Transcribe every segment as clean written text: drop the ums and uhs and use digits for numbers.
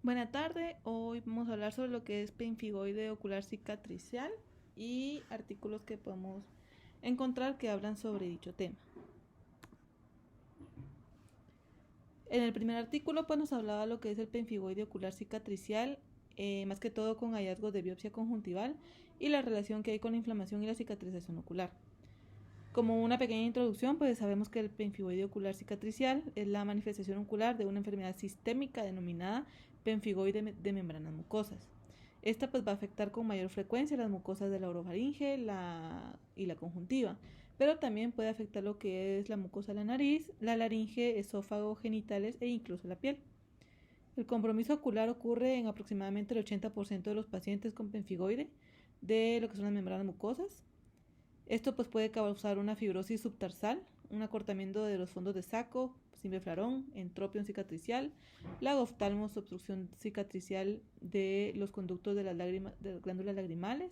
Buenas tardes, hoy vamos a hablar sobre lo que es pemfigoide ocular cicatricial y artículos que podemos encontrar que hablan sobre dicho tema. En el primer artículo pues nos hablaba lo que es el pemfigoide ocular cicatricial, más que todo con hallazgos de biopsia conjuntival y la relación que hay con la inflamación y la cicatrización ocular. Como una pequeña introducción, pues sabemos que el pemfigoide ocular cicatricial es la manifestación ocular de una enfermedad sistémica denominada pemfigoide de membranas mucosas. Esta pues va a afectar con mayor frecuencia las mucosas de la orofaringe y la conjuntiva, pero también puede afectar lo que es la mucosa de la nariz, la laringe, esófago, genitales e incluso la piel. El compromiso ocular ocurre en aproximadamente el 80% de los pacientes con pemfigoide de lo que son las membranas mucosas. Esto pues puede causar una fibrosis subtarsal, un acortamiento de los fondos de saco, simbeflarón, entropión cicatricial, lagoftalmos, obstrucción cicatricial de los conductos de las glándulas lagrimales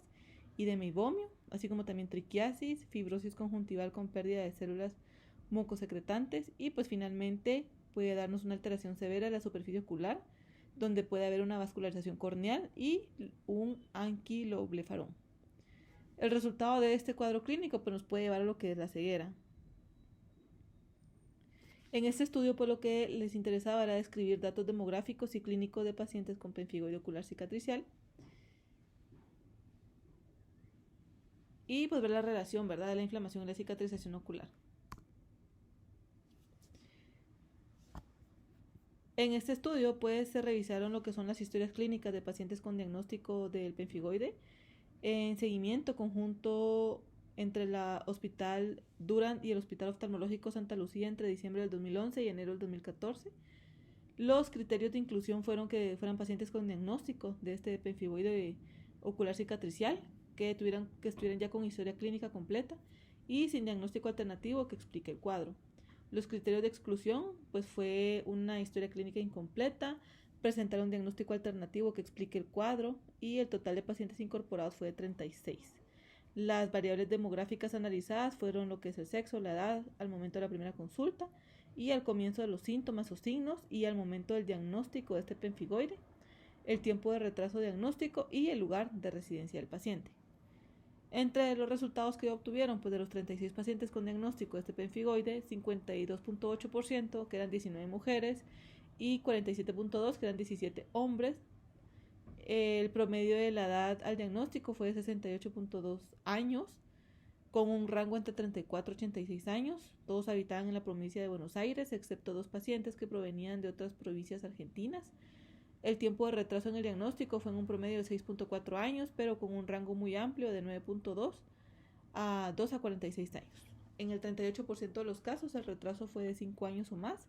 y de meibomio, así como también triquiasis, fibrosis conjuntival con pérdida de células mucosecretantes y pues finalmente puede darnos una alteración severa de la superficie ocular, donde puede haber una vascularización corneal y un anquiloblefarón. El resultado de este cuadro clínico pues, nos puede llevar a lo que es la ceguera. En este estudio, pues lo que les interesaba era describir datos demográficos y clínicos de pacientes con pemfigoide ocular cicatricial y pues ver la relación, ¿verdad?, de la inflamación y la cicatrización ocular. En este estudio, pues se revisaron lo que son las historias clínicas de pacientes con diagnóstico del pemfigoide en seguimiento conjunto entre el Hospital Durand y el Hospital Oftalmológico Santa Lucía entre diciembre del 2011 y enero del 2014. Los criterios de inclusión fueron que fueran pacientes con diagnóstico de este pemfigoide ocular cicatricial, que estuvieran ya con historia clínica completa y sin diagnóstico alternativo que explique el cuadro. Los criterios de exclusión pues fue una historia clínica incompleta, presentar un diagnóstico alternativo que explique el cuadro y el total de pacientes incorporados fue de 36. Las variables demográficas analizadas fueron lo que es el sexo, la edad al momento de la primera consulta y al comienzo de los síntomas o signos y al momento del diagnóstico de este pemfigoide, el tiempo de retraso diagnóstico y el lugar de residencia del paciente. Entre los resultados que obtuvieron, pues de los 36 pacientes con diagnóstico de este pemfigoide, 52.8%, que eran 19 mujeres, y 47.2%, que eran 17 hombres. El promedio de la edad al diagnóstico fue de 68.2 años, con un rango entre 34 y 86 años. Todos habitaban en la provincia de Buenos Aires, excepto 2 pacientes que provenían de otras provincias argentinas. El tiempo de retraso en el diagnóstico fue en un promedio de 6.4 años, pero con un rango muy amplio de 9.2 a 2 a 46 años. En el 38% de los casos el retraso fue de 5 años o más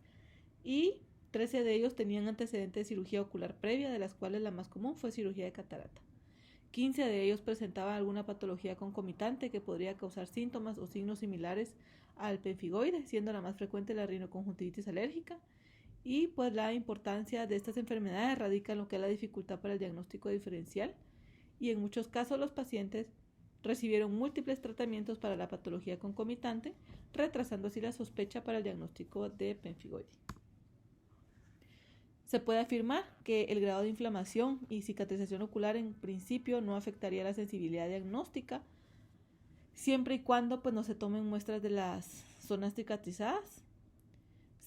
y 13 de ellos tenían antecedentes de cirugía ocular previa, de las cuales la más común fue cirugía de catarata. 15 de ellos presentaban alguna patología concomitante que podría causar síntomas o signos similares al pemfigoide, siendo la más frecuente la rinoconjuntivitis alérgica. Y pues la importancia de estas enfermedades radica en lo que es la dificultad para el diagnóstico diferencial y en muchos casos los pacientes recibieron múltiples tratamientos para la patología concomitante, retrasando así la sospecha para el diagnóstico de pemfigoide. Se puede afirmar que el grado de inflamación y cicatrización ocular en principio no afectaría la sensibilidad diagnóstica, siempre y cuando pues, no se tomen muestras de las zonas cicatrizadas.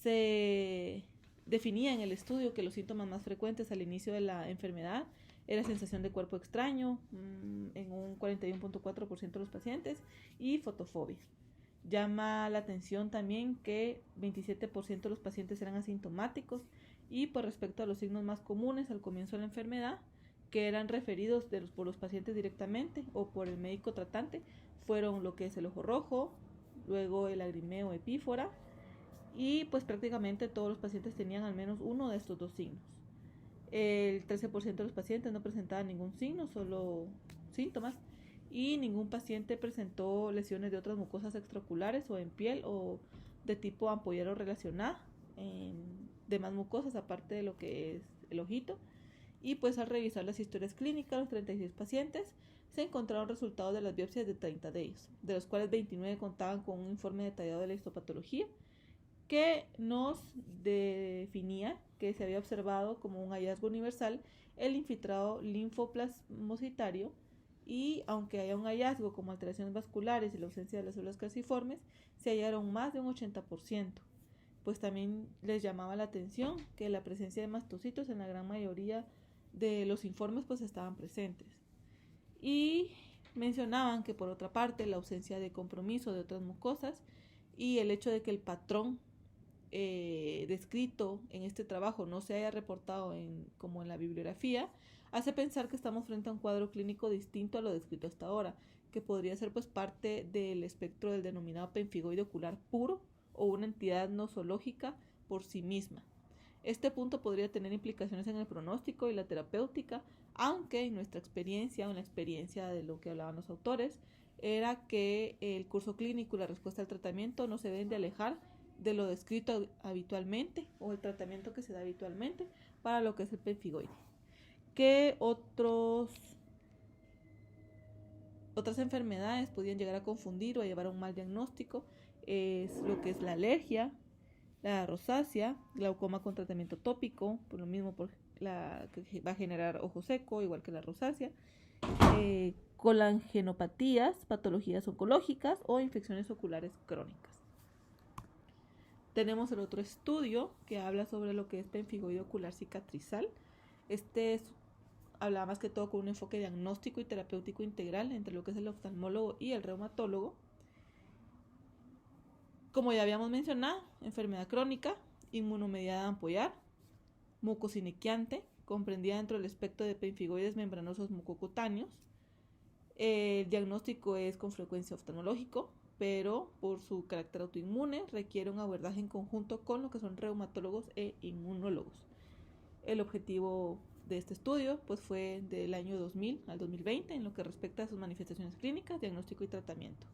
Se definía en el estudio que los síntomas más frecuentes al inicio de la enfermedad era sensación de cuerpo extraño en un 41.4% de los pacientes y fotofobia. Llama la atención también que 27% de los pacientes eran asintomáticos y por respecto a los signos más comunes al comienzo de la enfermedad, que eran referidos por los pacientes directamente o por el médico tratante, fueron lo que es el ojo rojo, luego el lagrimeo epífora, y pues prácticamente todos los pacientes tenían al menos uno de estos dos signos. El 13% de los pacientes no presentaban ningún signo, solo síntomas, y ningún paciente presentó lesiones de otras mucosas extraoculares o en piel o de tipo ampollero relacionada en demás mucosas aparte de lo que es el ojito. Y pues al revisar las historias clínicas, los 36 pacientes se encontraron resultados de las biopsias de 30 de ellos, de los cuales 29 contaban con un informe detallado de la histopatología que nos definía que se había observado como un hallazgo universal el infiltrado linfoplasmocitario, y aunque haya un hallazgo como alteraciones vasculares y la ausencia de las células calciformes, se hallaron más de un 80%. Pues también les llamaba la atención que la presencia de mastocitos en la gran mayoría de los informes pues estaban presentes. Y mencionaban que por otra parte la ausencia de compromiso de otras mucosas y el hecho de que el patrón descrito en este trabajo no se haya reportado como en la bibliografía, hace pensar que estamos frente a un cuadro clínico distinto a lo descrito hasta ahora, que podría ser pues parte del espectro del denominado pemfigoide ocular puro o una entidad nosológica por sí misma. Este punto podría tener implicaciones en el pronóstico y la terapéutica, aunque en nuestra experiencia o en la experiencia de lo que hablaban los autores, era que el curso clínico y la respuesta al tratamiento no se deben de alejar de lo descrito habitualmente o el tratamiento que se da habitualmente para lo que es el pemfigoide. ¿Qué otras enfermedades podían llegar a confundir o a llevar a un mal diagnóstico? Es lo que es la alergia, la rosácea, glaucoma con tratamiento tópico, por lo mismo que va a generar ojo seco, igual que la rosácea, colangenopatías, patologías oncológicas o infecciones oculares crónicas. Tenemos el otro estudio que habla sobre lo que es pemfigoide ocular cicatrizal. Hablaba más que todo con un enfoque diagnóstico y terapéutico integral entre lo que es el oftalmólogo y el reumatólogo. Como ya habíamos mencionado, enfermedad crónica, inmunomediada ampollar, mucociliquiante, comprendida dentro del espectro de pemfigoides membranosos mucocutáneos. El diagnóstico es con frecuencia oftalmológico, pero por su carácter autoinmune requiere un abordaje en conjunto con lo que son reumatólogos e inmunólogos. El objetivo de este estudio pues fue del año 2000 al 2020 en lo que respecta a sus manifestaciones clínicas, diagnóstico y tratamiento.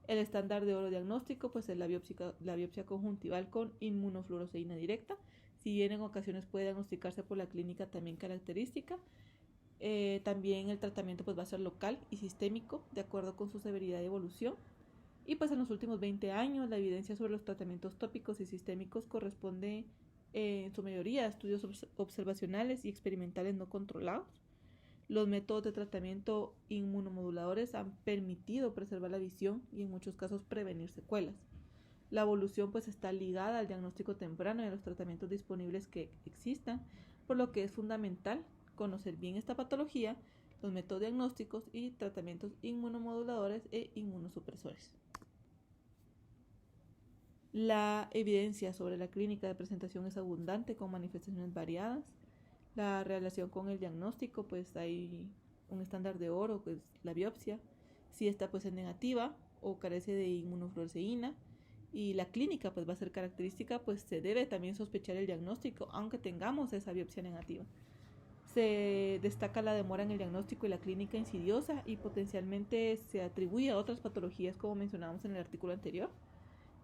El estándar de oro diagnóstico pues es la biopsia conjuntival con inmunofluoresceína directa, si bien en ocasiones puede diagnosticarse por la clínica también característica. También el tratamiento pues va a ser local y sistémico de acuerdo con su severidad y evolución. Y pues en los últimos 20 años la evidencia sobre los tratamientos tópicos y sistémicos corresponde en su mayoría a estudios observacionales y experimentales no controlados. Los métodos de tratamiento inmunomoduladores han permitido preservar la visión y en muchos casos prevenir secuelas. La evolución pues está ligada al diagnóstico temprano y a los tratamientos disponibles que existan, por lo que es fundamental conocer bien esta patología, los métodos diagnósticos y tratamientos inmunomoduladores e inmunosupresores. La evidencia sobre la clínica de presentación es abundante con manifestaciones variadas. La relación con el diagnóstico, pues hay un estándar de oro, pues la biopsia, si esta pues es negativa o carece de inmunofluoresceína, y la clínica pues va a ser característica, pues se debe también sospechar el diagnóstico, aunque tengamos esa biopsia negativa. Se destaca la demora en el diagnóstico y la clínica insidiosa y potencialmente se atribuye a otras patologías como mencionábamos en el artículo anterior.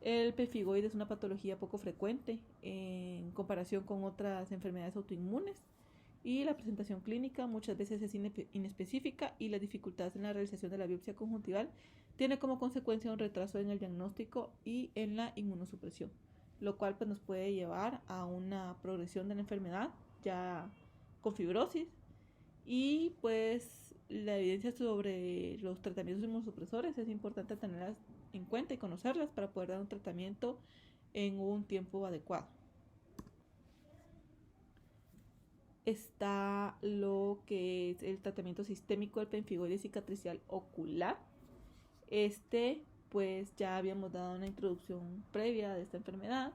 El pemfigoide es una patología poco frecuente en comparación con otras enfermedades autoinmunes y la presentación clínica muchas veces es inespecífica y las dificultades en la realización de la biopsia conjuntival tiene como consecuencia un retraso en el diagnóstico y en la inmunosupresión, lo cual pues, nos puede llevar a una progresión de la enfermedad ya con fibrosis. Y pues la evidencia sobre los tratamientos inmunosupresores es importante tenerlas en cuenta y conocerlas para poder dar un tratamiento en un tiempo adecuado. Está lo que es el tratamiento sistémico del pemfigoide cicatricial ocular. Pues ya habíamos dado una introducción previa de esta enfermedad.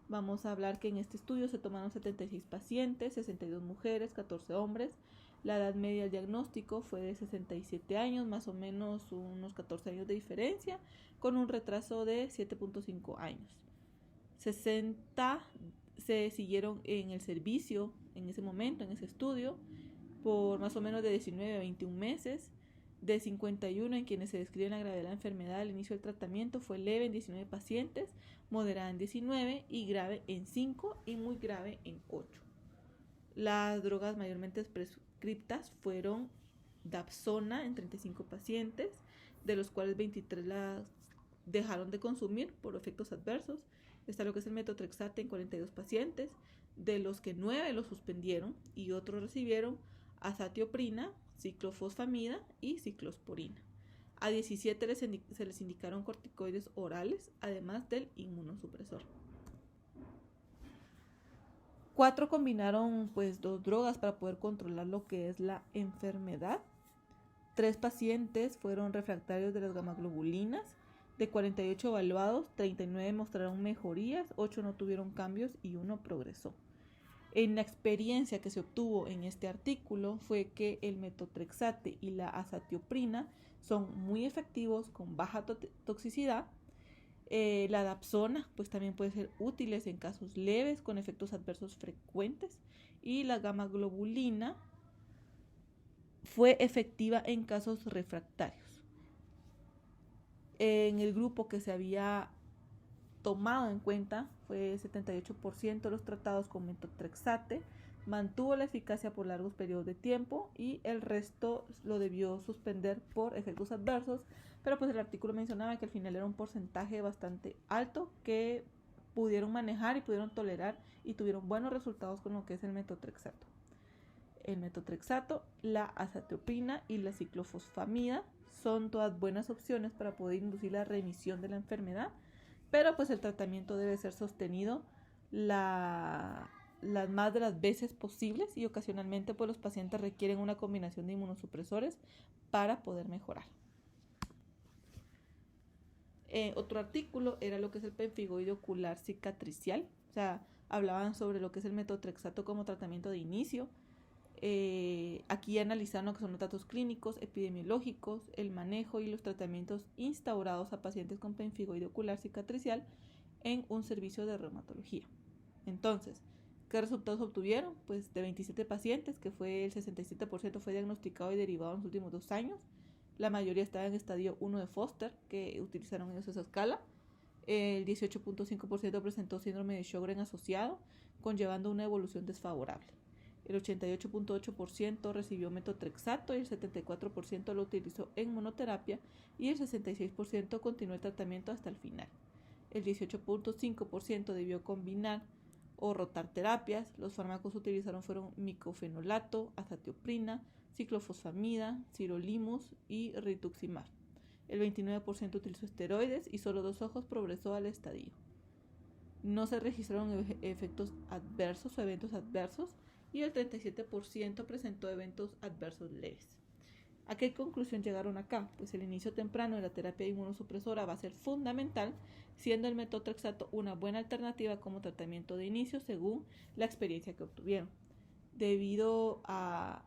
Vamos a hablar que en este estudio se tomaron 76 pacientes, 62 mujeres, 14 hombres. La edad media del diagnóstico fue de 67 años, más o menos unos 14 años de diferencia, con un retraso de 7.5 años. 60 se siguieron en el servicio en ese momento, en ese estudio, por más o menos de 19 a 21 meses. De 51 en quienes se describe la gravedad de la enfermedad al inicio del tratamiento fue leve en 19 pacientes, moderada en 19 y grave en 5 y muy grave en 8. Las drogas mayormente prescriptas fueron Dapsona en 35 pacientes, de los cuales 23 las dejaron de consumir por efectos adversos, está lo que es el metotrexate en 42 pacientes, de los que 9 lo suspendieron y otros recibieron azatioprina, ciclofosfamida y ciclosporina. A 17 se les indicaron corticoides orales, además del inmunosupresor. 4 combinaron pues 2 drogas para poder controlar lo que es la enfermedad. 3 pacientes fueron refractarios de las gamaglobulinas. De 48 evaluados, 39 mostraron mejorías, 8 no tuvieron cambios y 1 progresó. En la experiencia que se obtuvo en este artículo fue que el metotrexate y la azatioprina son muy efectivos con baja toxicidad. La dapsona pues también puede ser útiles en casos leves con efectos adversos frecuentes, y la gamaglobulina fue efectiva en casos refractarios. En el grupo que se había tomado en cuenta fue 78% de los tratados con metotrexate, mantuvo la eficacia por largos periodos de tiempo y el resto lo debió suspender por efectos adversos, pero pues el artículo mencionaba que al final era un porcentaje bastante alto que pudieron manejar y pudieron tolerar y tuvieron buenos resultados con lo que es el metotrexato. El metotrexato, la azatioprina y la ciclofosfamida son todas buenas opciones para poder inducir la remisión de la enfermedad, pero pues el tratamiento debe ser sostenido las más de las veces posibles, y ocasionalmente pues los pacientes requieren una combinación de inmunosupresores para poder mejorar. Otro artículo era lo que es el pemfigoide ocular cicatricial, o sea, hablaban sobre lo que es el metotrexato como tratamiento de inicio. Aquí analizaron lo que son los datos clínicos, epidemiológicos, el manejo y los tratamientos instaurados a pacientes con pemfigoide ocular cicatricial en un servicio de reumatología. Entonces, ¿qué resultados obtuvieron? Pues de 27 pacientes, que fue el 67% fue diagnosticado y derivado en los últimos 2 años. La mayoría estaba en estadio 1 de Foster, que utilizaron ellos esa escala. El 18.5% presentó síndrome de Sjögren asociado, conllevando una evolución desfavorable. El 88.8% recibió metotrexato y el 74% lo utilizó en monoterapia y el 66% continuó el tratamiento hasta el final. El 18.5% debió combinar o rotar terapias. Los fármacos utilizaron fueron micofenolato, azatioprina, ciclofosfamida, sirolimus y rituximab. El 29% utilizó esteroides y solo 2 ojos progresó al estadio. No se registraron efectos adversos o eventos adversos, y el 37% presentó eventos adversos leves. ¿A qué conclusión llegaron acá? Pues el inicio temprano de la terapia inmunosupresora va a ser fundamental, siendo el metotrexato una buena alternativa como tratamiento de inicio según la experiencia que obtuvieron, debido a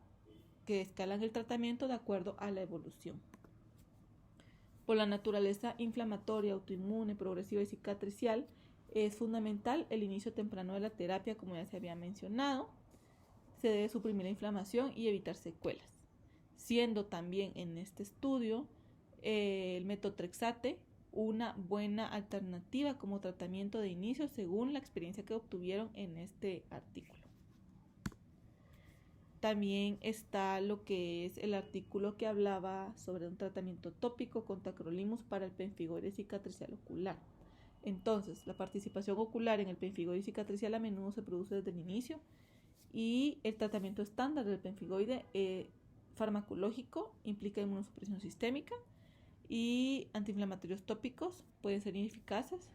que escalan el tratamiento de acuerdo a la evolución. Por la naturaleza inflamatoria, autoinmune, progresiva y cicatricial, es fundamental el inicio temprano de la terapia, como ya se había mencionado. Se debe suprimir la inflamación y evitar secuelas, siendo también en este estudio el metotrexate una buena alternativa como tratamiento de inicio según la experiencia que obtuvieron en este artículo. También está lo que es el artículo que hablaba sobre un tratamiento tópico con tacrolimus para el pemfigoide cicatricial ocular. Entonces, la participación ocular en el pemfigoide cicatricial a menudo se produce desde el inicio, y el tratamiento estándar del pemfigoide farmacológico implica inmunosupresión sistémica, y antiinflamatorios tópicos pueden ser ineficaces.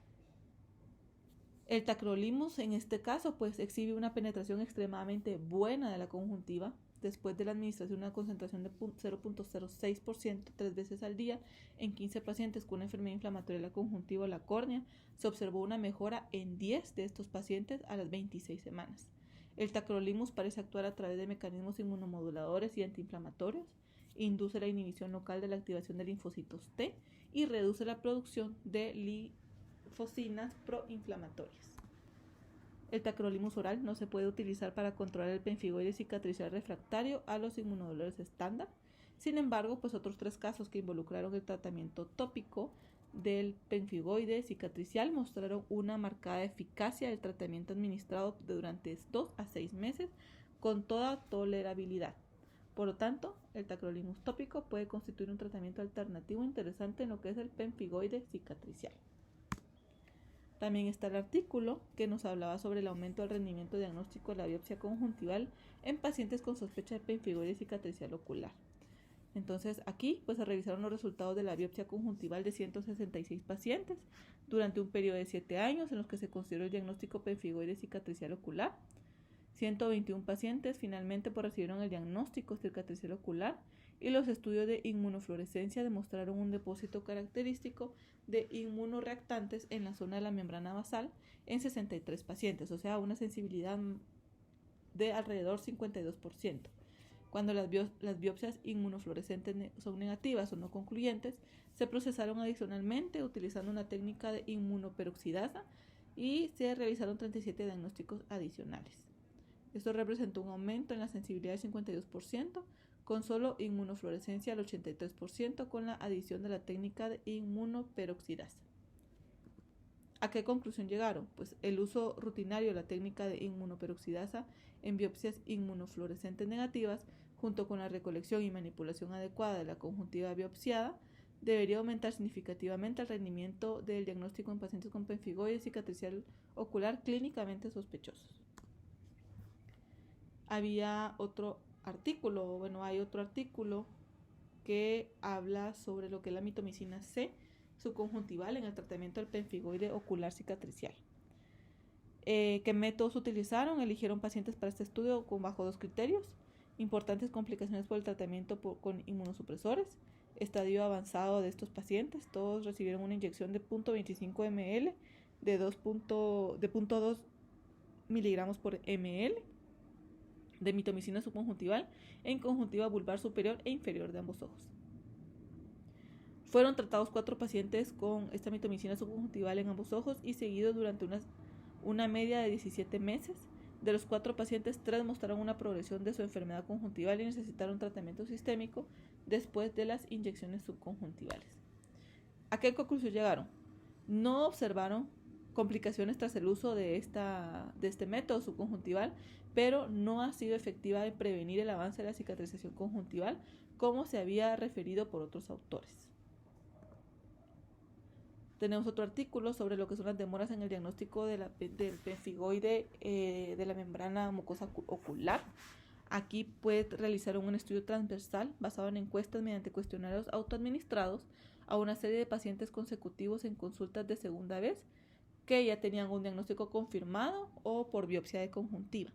El tacrolimus en este caso pues exhibe una penetración extremadamente buena de la conjuntiva. Después de la administración de una concentración de 0.06% 3 veces al día en 15 pacientes con una enfermedad inflamatoria de la conjuntiva o la córnea, se observó una mejora en 10 de estos pacientes a las 26 semanas. El tacrolimus parece actuar a través de mecanismos inmunomoduladores y antiinflamatorios, induce la inhibición local de la activación de linfocitos T y reduce la producción de linfocinas proinflamatorias. El tacrolimus oral no se puede utilizar para controlar el pemfigoide cicatricial refractario a los inmunodolores estándar. Sin embargo, pues otros 3 casos que involucraron el tratamiento tópico del pemfigoide cicatricial mostraron una marcada eficacia del tratamiento administrado durante 2 a 6 meses con toda tolerabilidad. Por lo tanto, el tacrolimus tópico puede constituir un tratamiento alternativo interesante en lo que es el pemfigoide cicatricial. También está el artículo que nos hablaba sobre el aumento del rendimiento diagnóstico de la biopsia conjuntival en pacientes con sospecha de pemfigoide cicatricial ocular. Entonces aquí pues se revisaron los resultados de la biopsia conjuntival de 166 pacientes durante un periodo de 7 años en los que se consideró el diagnóstico pemfigoide cicatricial ocular. 121 pacientes finalmente pues recibieron el diagnóstico cicatricial ocular y los estudios de inmunofluorescencia demostraron un depósito característico de inmunoreactantes en la zona de la membrana basal en 63 pacientes, o sea, una sensibilidad de alrededor 52%. Cuando las biopsias inmunofluorescentes son negativas o no concluyentes, se procesaron adicionalmente utilizando una técnica de inmunoperoxidasa y se realizaron 37 diagnósticos adicionales. Esto representó un aumento en la sensibilidad del 52%, con solo inmunofluorescencia al 83% con la adición de la técnica de inmunoperoxidasa. ¿A qué conclusión llegaron? Pues el uso rutinario de la técnica de inmunoperoxidasa en biopsias inmunofluorescentes negativas, junto con la recolección y manipulación adecuada de la conjuntiva biopsiada, debería aumentar significativamente el rendimiento del diagnóstico en pacientes con pemfigoide cicatricial ocular clínicamente sospechosos. Hay otro artículo que habla sobre lo que es la mitomicina C subconjuntival en el tratamiento del pemfigoide ocular cicatricial. ¿Qué métodos utilizaron? Eligieron pacientes para este estudio bajo 2 criterios: importantes complicaciones por el tratamiento con inmunosupresores, estadio avanzado de estos pacientes, todos recibieron una inyección de 0.25 ml de 0.2 miligramos por ml de mitomicina subconjuntival en conjuntiva vulvar superior e inferior de ambos ojos. Fueron tratados 4 pacientes con esta mitomicina subconjuntival en ambos ojos y seguidos durante una media de 17 meses. De los 4 pacientes, 3 mostraron una progresión de su enfermedad conjuntival y necesitaron tratamiento sistémico después de las inyecciones subconjuntivales. ¿A qué conclusión llegaron? No observaron complicaciones tras el uso de este método subconjuntival, pero no ha sido efectiva en prevenir el avance de la cicatrización conjuntival, como se había referido por otros autores. Tenemos otro artículo sobre lo que son las demoras en el diagnóstico del pemfigoide de la membrana mucosa ocular. Aquí realizaron un estudio transversal basado en encuestas mediante cuestionarios autoadministrados a una serie de pacientes consecutivos en consultas de segunda vez que ya tenían un diagnóstico confirmado o por biopsia de conjuntiva.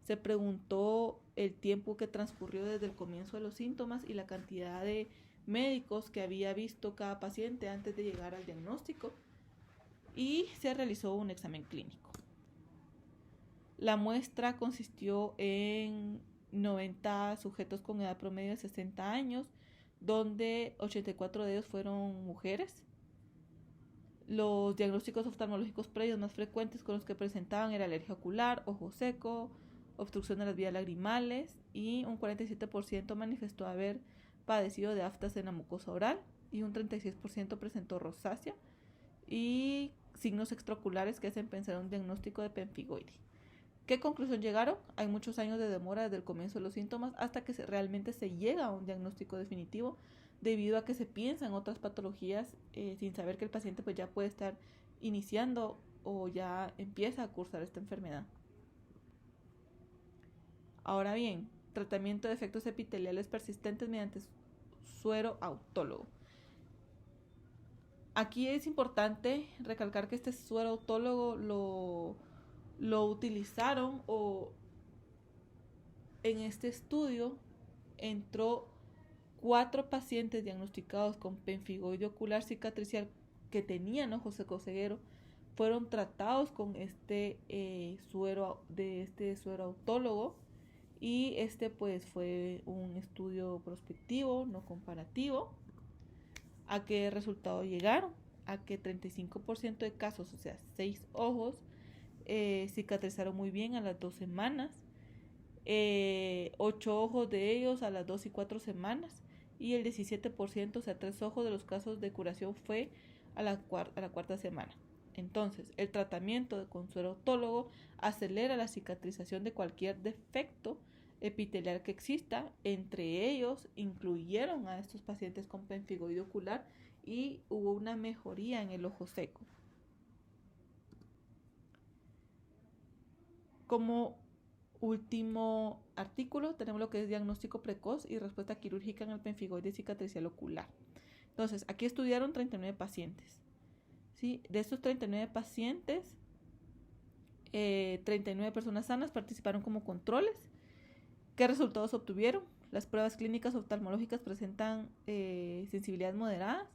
Se preguntó el tiempo que transcurrió desde el comienzo de los síntomas y la cantidad de médicos que había visto cada paciente antes de llegar al diagnóstico, y se realizó un examen clínico. La muestra consistió en 90 sujetos con edad promedio de 60 años, donde 84 de ellos fueron mujeres. Los diagnósticos oftalmológicos previos más frecuentes con los que presentaban era alergia ocular, ojo seco, obstrucción de las vías lagrimales, y un 47% manifestó haber padecido de aftas en la mucosa oral y un 36% presentó rosácea y signos extraoculares que hacen pensar en un diagnóstico de pemfigoide. ¿Qué conclusión llegaron? Hay muchos años de demora desde el comienzo de los síntomas hasta que realmente se llega a un diagnóstico definitivo, debido a que se piensa en otras patologías sin saber que el paciente pues ya puede estar iniciando o ya empieza a cursar esta enfermedad. Ahora bien, tratamiento de efectos epiteliales persistentes mediante suero autólogo. Aquí es importante recalcar que este suero autólogo lo utilizaron, o en este estudio entró 4 pacientes diagnosticados con pemfigoide ocular cicatricial que tenían ojo seco ceguero, fueron tratados con este suero autólogo, y pues fue un estudio prospectivo, no comparativo. ¿A qué resultado llegaron? A que 35% de casos, o sea, 6 ojos, cicatrizaron muy bien a las 2 semanas, 8 ojos de ellos a las 2 y 4 semanas, y el 17%, o sea, 3 ojos de los casos de curación fue a la cuarta semana. Entonces, el tratamiento con suero autólogo acelera la cicatrización de cualquier defecto epitelial que exista. Entre ellos incluyeron a estos pacientes con pemfigoide ocular y hubo una mejoría en el ojo seco. Como último artículo tenemos lo que es diagnóstico precoz y respuesta quirúrgica en el pemfigoide cicatricial ocular. Entonces, aquí estudiaron 39 pacientes. ¿Sí? De estos 39 pacientes, 39 personas sanas participaron como controles. ¿Qué resultados obtuvieron? Las pruebas clínicas oftalmológicas presentan sensibilidad moderada.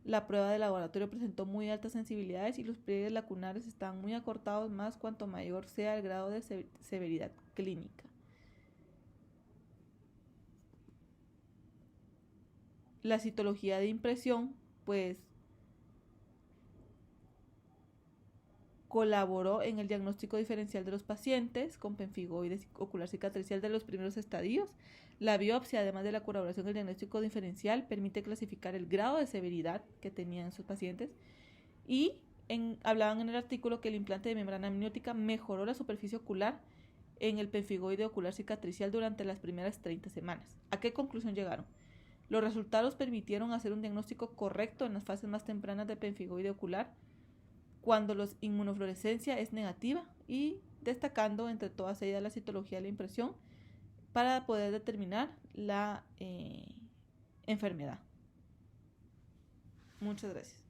La prueba de laboratorio presentó muy altas sensibilidades y los pliegues lacunares están muy acortados más cuanto mayor sea el grado de severidad clínica. La citología de impresión, pues, colaboró en el diagnóstico diferencial de los pacientes con pemfigoide ocular cicatricial de los primeros estadios. La biopsia, además de la colaboración del diagnóstico diferencial, permite clasificar el grado de severidad que tenían sus pacientes. Y hablaban en el artículo que el implante de membrana amniótica mejoró la superficie ocular en el pemfigoide ocular cicatricial durante las primeras 30 semanas. ¿A qué conclusión llegaron? Los resultados permitieron hacer un diagnóstico correcto en las fases más tempranas de pemfigoide ocular cuando la inmunofluorescencia es negativa y destacando entre todas ellas la citología de la impresión para poder determinar la enfermedad. Muchas gracias.